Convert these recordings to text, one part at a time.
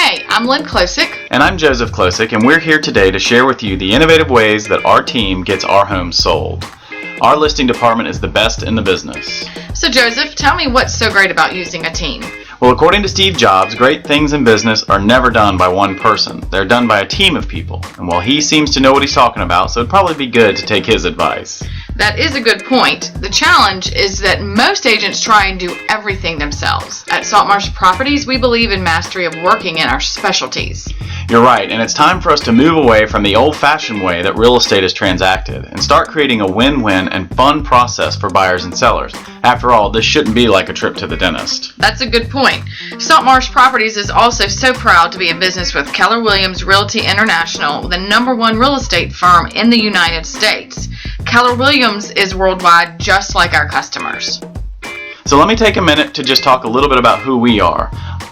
Hey, I'm Lynn Klosick. And I'm Joseph Klosick, and we're here today to share with you the innovative ways that our team gets our homes sold. Our listing department is the best in the business. So Joseph, tell me what's so great about using a team? Well, according to Steve Jobs, great things in business are never done by one person. They're done by a team of people. And while he seems to know what he's talking about, so it'd probably be good to take his advice. That is a good point. The challenge is that most agents try and do everything themselves. At Saltmarsh Properties, we believe in mastery of working in our specialties. You're right, and it's time for us to move away from the old-fashioned way that real estate is transacted and start creating a win-win and fun process for buyers and sellers. After all, this shouldn't be like a trip to the dentist. That's a good point. Saltmarsh Properties is also so proud to be in business with Keller Williams Realty International, the #1 real estate firm in the United States. Keller Williams is worldwide, just like our customers. So let me take a minute to just talk a little bit about who we are.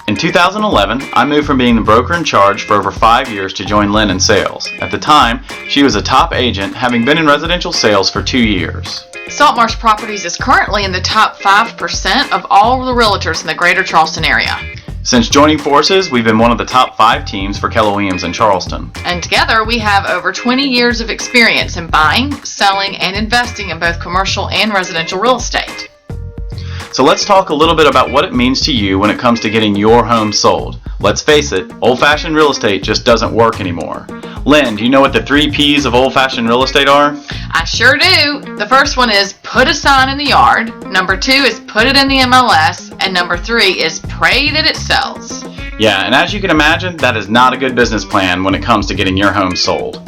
In 2011, I moved from being the broker in charge for over 5 years to join Lynn in sales. At the time, she was a top agent, having been in residential sales for 2 years. Saltmarsh Properties is currently in the top 5% of all the realtors in the greater Charleston area. Since joining forces, we've been one of the top 5 teams for Keller Williams in Charleston. And together we have over 20 years of experience in buying, selling, and investing in both commercial and residential real estate. So let's talk a little bit about what it means to you when it comes to getting your home sold. Let's face it, old-fashioned real estate just doesn't work anymore. Lynn, do you know what the 3 P's of old-fashioned real estate are? I sure do. The first one is put a sign in the yard. Number 2 is put it in the MLS. And number 3 is pray that it sells. Yeah, and as you can imagine, that is not a good business plan when it comes to getting your home sold.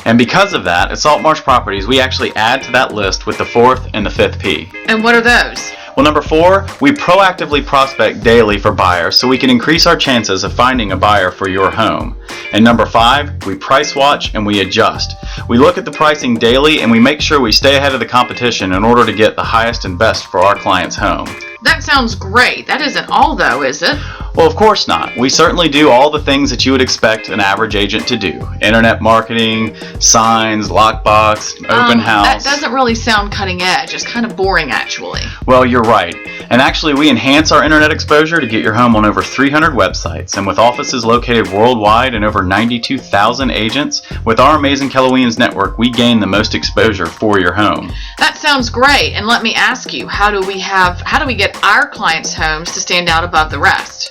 And because of that, at Saltmarsh Properties, we actually add to that list with the 4th and the 5th P. And what are those? Well, number 4, we proactively prospect daily for buyers so we can increase our chances of finding a buyer for your home. And number 5, we price watch and we adjust. We look at the pricing daily and we make sure we stay ahead of the competition in order to get the highest and best for our client's home. That sounds great. That isn't all though, is it? Well, of course not. We certainly do all the things that you would expect an average agent to do. Internet marketing, signs, lockbox, open house. That doesn't really sound cutting edge. It's kind of boring actually. Well, you're right. And actually, we enhance our internet exposure to get your home on over 300 websites. And with offices located worldwide and over 92,000 agents, with our amazing Keller Williams network, we gain the most exposure for your home. That sounds great. And let me ask you, how do we get our clients' homes to stand out above the rest?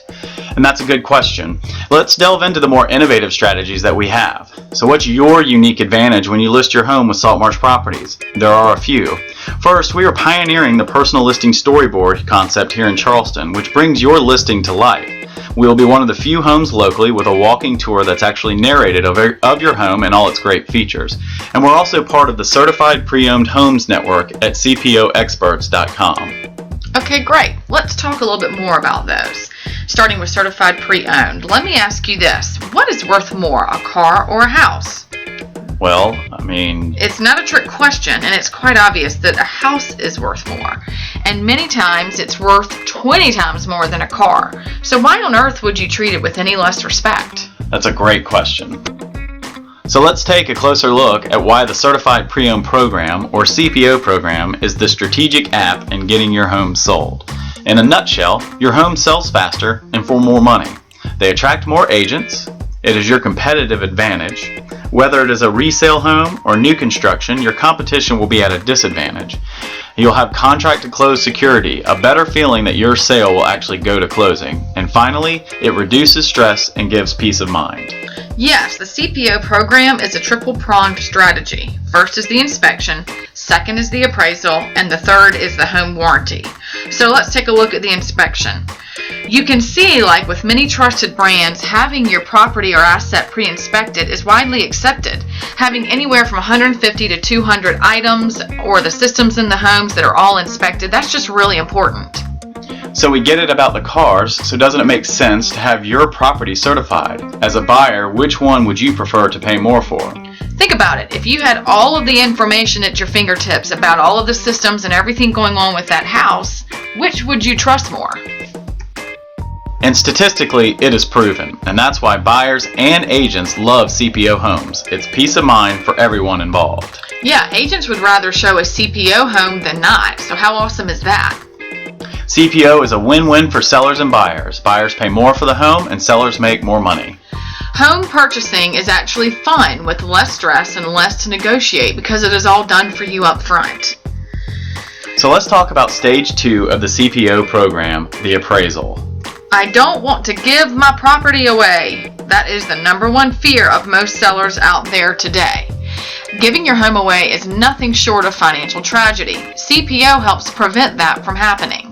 And that's a good question. Let's delve into the more innovative strategies that we have. So what's your unique advantage when you list your home with Saltmarsh Properties? There are a few. First, we are pioneering the personal listing storyboard concept here in Charleston, which brings your listing to life. We will be one of the few homes locally with a walking tour that's actually narrated of your home and all its great features. And we're also part of the Certified Pre-Owned Homes Network at cpoexperts.com. Okay, great. Let's talk a little bit more about those. Starting with certified pre-owned, let me ask you this. What is worth more, a car or a house? Well, It's not a trick question, and it's quite obvious that a house is worth more. And many times it's worth 20 times more than a car. So why on earth would you treat it with any less respect? That's a great question. So let's take a closer look at why the Certified Pre-Owned Program, or CPO program, is the strategic app in getting your home sold. In a nutshell, your home sells faster and for more money. They attract more agents. It is your competitive advantage. Whether it is a resale home or new construction, your competition will be at a disadvantage. You'll have contract to close security, a better feeling that your sale will actually go to closing. And finally, it reduces stress and gives peace of mind. Yes, the CPO program is a triple-pronged strategy. First is the inspection, second is the appraisal, and the third is the home warranty. So let's take a look at the inspection. You can see, like with many trusted brands, having your property or asset pre-inspected is widely accepted. Having anywhere from 150 to 200 items or the systems in the homes that are all inspected, that's just really important. So we get it about the cars, so doesn't it make sense to have your property certified? As a buyer, which one would you prefer to pay more for? Think about it. If you had all of the information at your fingertips about all of the systems and everything going on with that house, which would you trust more? And statistically, it is proven, and that's why buyers and agents love CPO homes. It's peace of mind for everyone involved. Yeah, agents would rather show a CPO home than not, so how awesome is that? CPO is a win-win for sellers and buyers. Buyers pay more for the home and sellers make more money. Home purchasing is actually fun with less stress and less to negotiate because it is all done for you up front. So let's talk about stage 2 of the CPO program, the appraisal. I don't want to give my property away. That is the number one fear of most sellers out there today. Giving your home away is nothing short of financial tragedy. CPO helps prevent that from happening.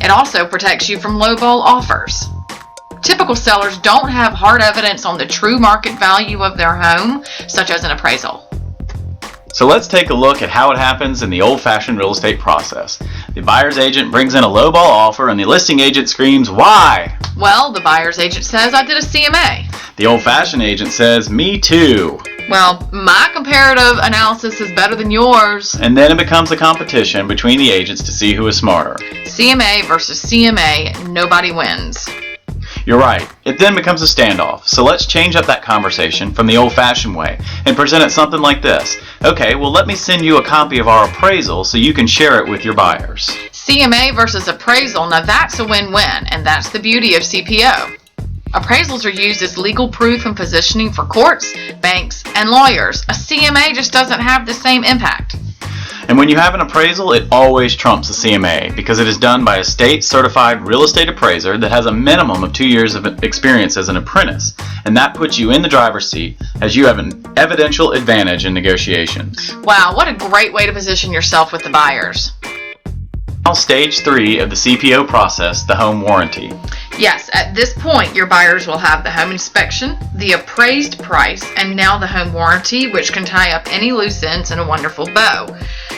It also protects you from lowball offers. Typical sellers don't have hard evidence on the true market value of their home, such as an appraisal. So let's take a look at how it happens in the old-fashioned real estate process. The buyer's agent brings in a lowball offer and the listing agent screams, "Why?" Well, the buyer's agent says, "I did a CMA." The old-fashioned agent says, "Me too." Well, my comparative analysis is better than yours. And then it becomes a competition between the agents to see who is smarter. CMA versus CMA, nobody wins. You're right. It then becomes a standoff. So let's change up that conversation from the old-fashioned way and present it something like this. Okay, well let me send you a copy of our appraisal so you can share it with your buyers. CMA versus appraisal, now that's a win-win, and that's the beauty of CPO. Appraisals are used as legal proof and positioning for courts, banks, and lawyers. A CMA just doesn't have the same impact. And when you have an appraisal, it always trumps a CMA because it is done by a state-certified real estate appraiser that has a minimum of 2 years of experience as an apprentice. And that puts you in the driver's seat as you have an evidential advantage in negotiations. Wow, what a great way to position yourself with the buyers. Now stage 3 of the CPO process, the home warranty. Yes, at this point, your buyers will have the home inspection, the appraised price, and now the home warranty, which can tie up any loose ends in a wonderful bow.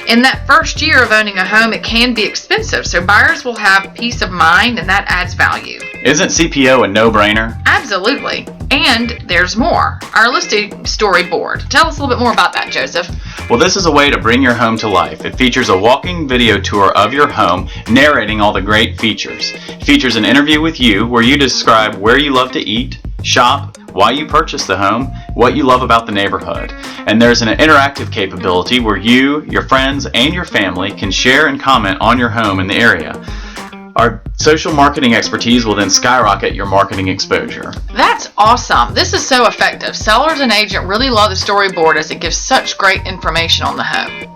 In that first year of owning a home, it can be expensive, so buyers will have peace of mind, and that adds value. Isn't CPO a no-brainer? Absolutely. And there's more. Our listing storyboard. Tell us a little bit more about that, Joseph. Well, this is a way to bring your home to life. It features a walking video tour of your home, narrating all the great features. It features an interview with you where you describe where you love to eat, shop, why you purchased the home, what you love about the neighborhood. And there's an interactive capability where you, your friends, and your family can share and comment on your home in the area. Our social marketing expertise will then skyrocket your marketing exposure. That's awesome. This is so effective. Sellers and agent really love the storyboard as it gives such great information on the home.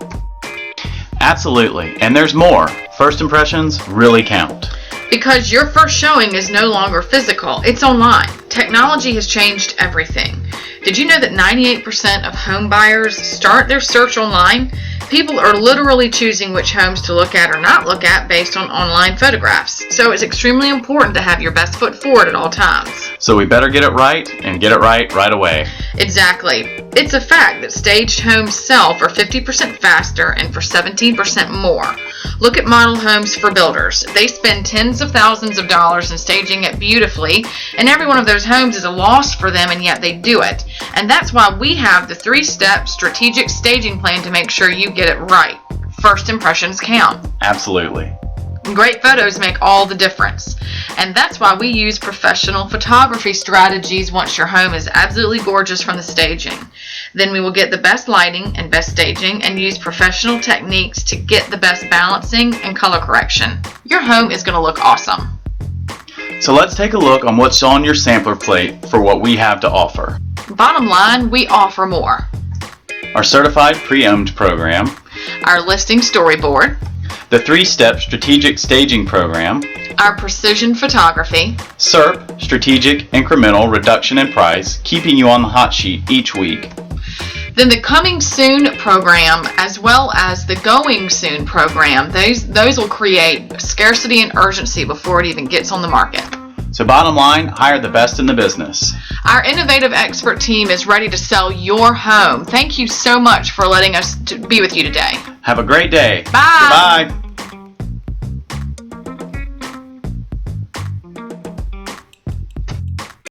Absolutely. And there's more. First impressions really count. Because your first showing is no longer physical, it's online. Technology has changed everything. Did you know that 98% of home buyers start their search online? People are literally choosing which homes to look at or not look at based on online photographs. So it's extremely important to have your best foot forward at all times. So we better get it right and get it right away. Exactly. It's a fact that staged homes sell for 50% faster and for 17% more. Look at model homes for builders. They spend tens of thousands of dollars in staging it beautifully, and every one of those homes is a loss for them, and yet they do it. And that's why we have the 3-step strategic staging plan to make sure you get it right. First impressions count. Absolutely. Great photos make all the difference. And that's why we use professional photography strategies once your home is absolutely gorgeous from the staging. Then we will get the best lighting and best staging and use professional techniques to get the best balancing and color correction. Your home is going to look awesome. So let's take a look on what's on your sampler plate for what we have to offer. Bottom line, we offer more. Our certified pre-owned program, Our listing storyboard, the 3-step strategic staging program, our precision photography, SERP, strategic incremental reduction in price, keeping you on the hot sheet each week. then the Coming Soon program, as well as the Going Soon program. Those will create scarcity and urgency before it even gets on the market. So bottom line, hire the best in the business. Our innovative expert team is ready to sell your home. Thank you so much for letting us be with you today. Have a great day. Bye. Goodbye.